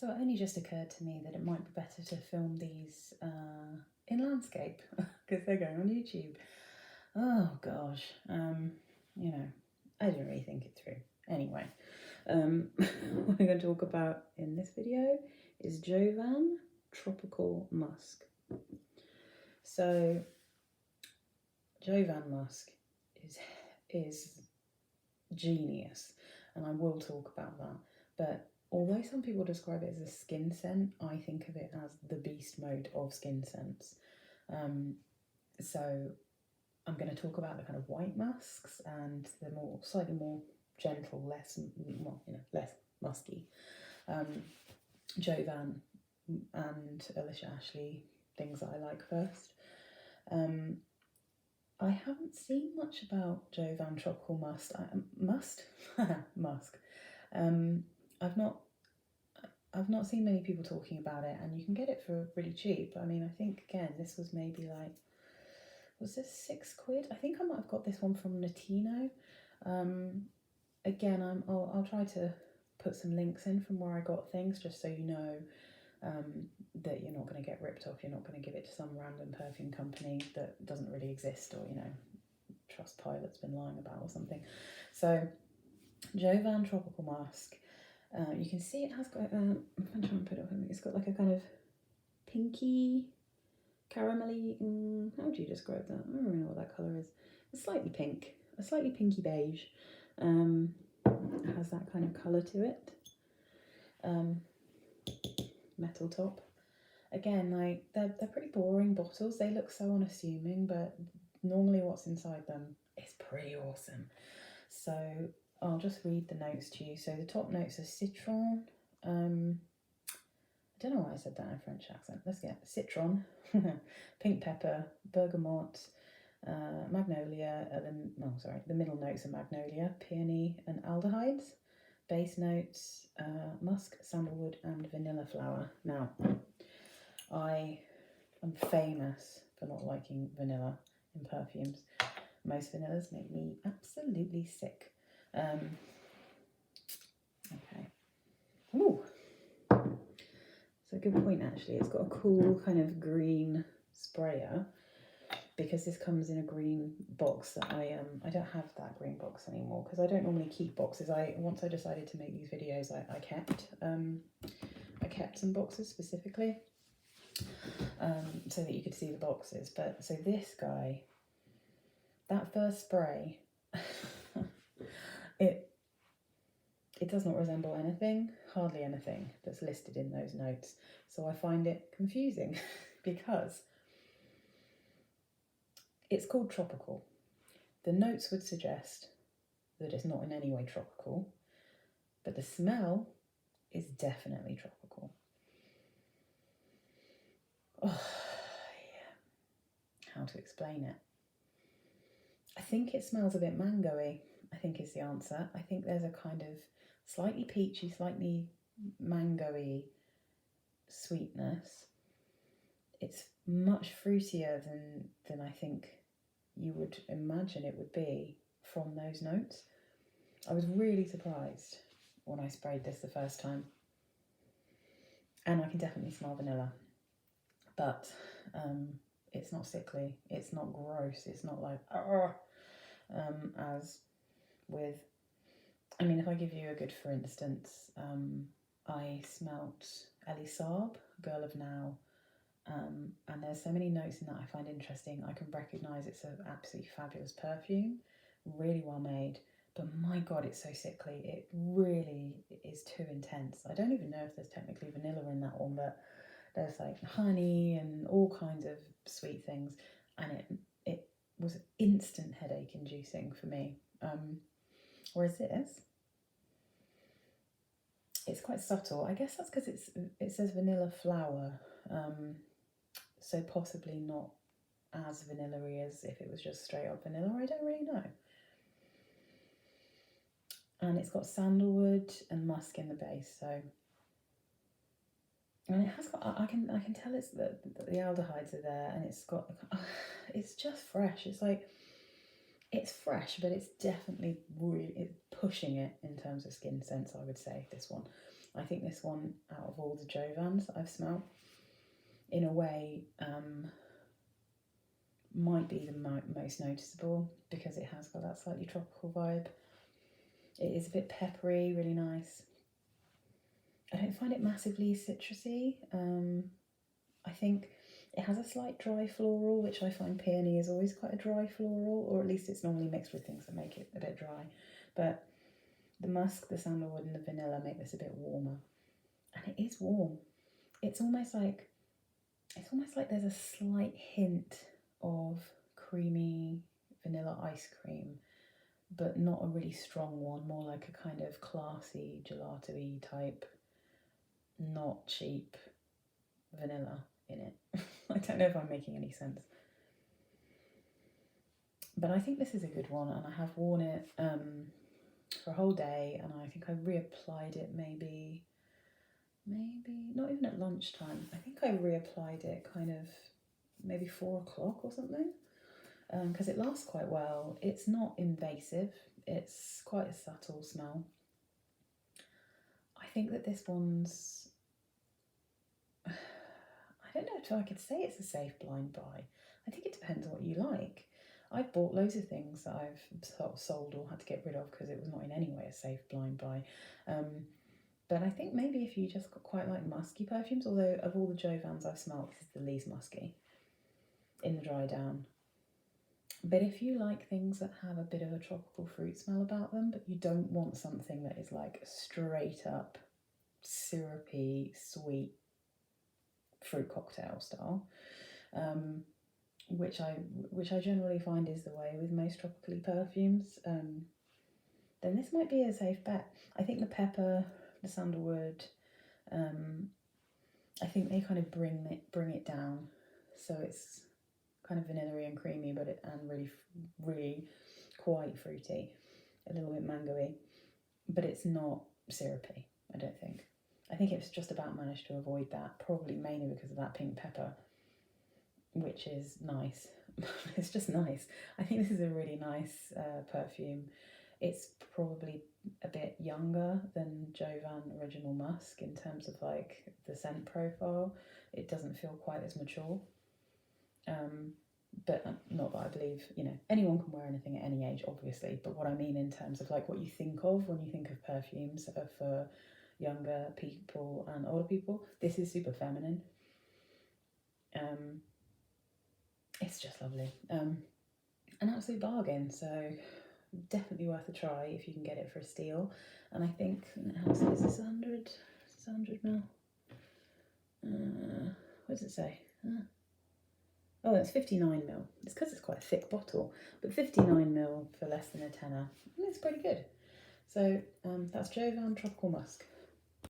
So it only just occurred to me that it might be better to film these in landscape because they're going on YouTube. Oh gosh, you know, I didn't really think it through. Anyway, what I'm going to talk about in this video is Jovan tropical musk. So Jovan musk is genius, and I will talk about that. But although some people describe it as a skin scent, I think of it as the beast mode of skin scents. So I'm going to talk about the kind of white musks and the slightly more gentle, less musky. Jovan and Alicia Ashley, things that I like first. I haven't seen much about Jovan tropical musk. Musk. I've not seen many people talking about it, and you can get it for really cheap. I mean, I think again this was maybe like, was this £6? I think I might have got this one from Latino. Again, I'll try to put some links in from where I got things, just so you know that you're not going to get ripped off. You're not going to give it to some random perfume company that doesn't really exist, or Trustpilot's been lying about or something. So Jovan tropical musk. You can see it has got. I'm trying to put it on. It's got like a kind of pinky, caramelly. How would you describe that? I don't really know what that colour is. It's slightly pink, a slightly pinky beige. It has that kind of colour to it. Metal top. Again, like they're pretty boring bottles. They look so unassuming, but normally what's inside them is pretty awesome. So I'll just read the notes to you. So the top notes are citron. I don't know why I said that in a French accent. Let's get citron, pink pepper, bergamot, magnolia. The middle notes are magnolia, peony, and aldehydes. Base notes, musk, sandalwood, and vanilla flower. Now, I am famous for not liking vanilla in perfumes. Most vanillas make me absolutely sick. Okay. Ooh. So good point, actually. It's got a cool kind of green sprayer, because this comes in a green box that I don't have that green box anymore, because I don't normally keep boxes. Once I decided to make these videos, I kept some boxes specifically, so that you could see the boxes. But so this guy, that first spray, it does not resemble anything, hardly anything that's listed in those notes. So I find it confusing because it's called tropical. The notes would suggest that it's not in any way tropical, but the smell is definitely tropical. Oh, yeah. How to explain it? I think it smells a bit mango-y, I think is the answer. I think there's a kind of slightly peachy, slightly mango-y sweetness. It's much fruitier than I think you would imagine it would be from those notes. I was really surprised when I sprayed this the first time. And I can definitely smell vanilla. But it's not sickly, it's not gross, it's not like, as with, I mean, if I give you a good for instance, I smelt Ellie Saab, Girl of Now, and there's so many notes in that I find interesting. I can recognise it's an absolutely fabulous perfume, really well made, but my God, it's so sickly. It really is too intense. I don't even know if there's technically vanilla in that one, but there's like honey and all kinds of sweet things, and it was instant headache inducing for me. Whereas this, it's quite subtle. I guess that's because it says vanilla flower, so possibly not as vanilla-y as if it was just straight up vanilla. I don't really know. And it's got sandalwood and musk in the base, so. And it has got, I can tell it's that the aldehydes are there, and it's got, it's just fresh. It's like, it's fresh, but it's definitely really pushing it in terms of skin scents, I would say, this one. I think this one, out of all the Jovans that I've smelled, in a way, might be the most noticeable because it has got that slightly tropical vibe. It is a bit peppery, really nice. I don't find it massively citrusy. I think it has a slight dry floral, which I find peony is always quite a dry floral, or at least it's normally mixed with things that make it a bit dry. But the musk, the sandalwood, and the vanilla make this a bit warmer, and it is warm. It's almost like there's a slight hint of creamy vanilla ice cream, but not a really strong one. More like a kind of classy gelato-y type, not cheap vanilla in it. I don't know if I'm making any sense. But I think this is a good one, and I have worn it for a whole day, and I think I reapplied it maybe not even at lunchtime. I think I reapplied it kind of maybe 4 o'clock or something, because it lasts quite well. It's not invasive, it's quite a subtle smell. I think that this one's, I don't know if I could say it's a safe blind buy. I think it depends on what you like. I've bought loads of things that I've sort of sold or had to get rid of because it was not in any way a safe blind buy. But I think maybe if you just quite like musky perfumes, although of all the Jovans I've smelled, this is the least musky in the dry down. But if you like things that have a bit of a tropical fruit smell about them, but you don't want something that is like straight up syrupy, sweet fruit cocktail style, which I generally find is the way with most tropically perfumes, then this might be a safe bet. I think the pepper, the sandalwood, I think they kind of bring it down, so it's kind of vanilla-y and creamy, and really quite fruity, a little bit mango-y, but it's not syrupy. I don't think. I think it's just about managed to avoid that, probably mainly because of that pink pepper, which is nice. It's just nice. I think this is a really nice perfume. It's probably a bit younger than Jovan Original Musk in terms of like the scent profile. It doesn't feel quite as mature. But not that I believe, anyone can wear anything at any age, obviously. But what I mean in terms of like what you think of when you think of perfumes for younger people and older people, this is super feminine. It's just lovely. An absolute bargain. So definitely worth a try if you can get it for a steal. And I think, is this 100? Is this 100 ml? What does it say? Oh, it's 59 ml. It's because it's quite a thick bottle, but 59 ml for less than a tenner. It's pretty good. So that's Jovan Tropical Musk.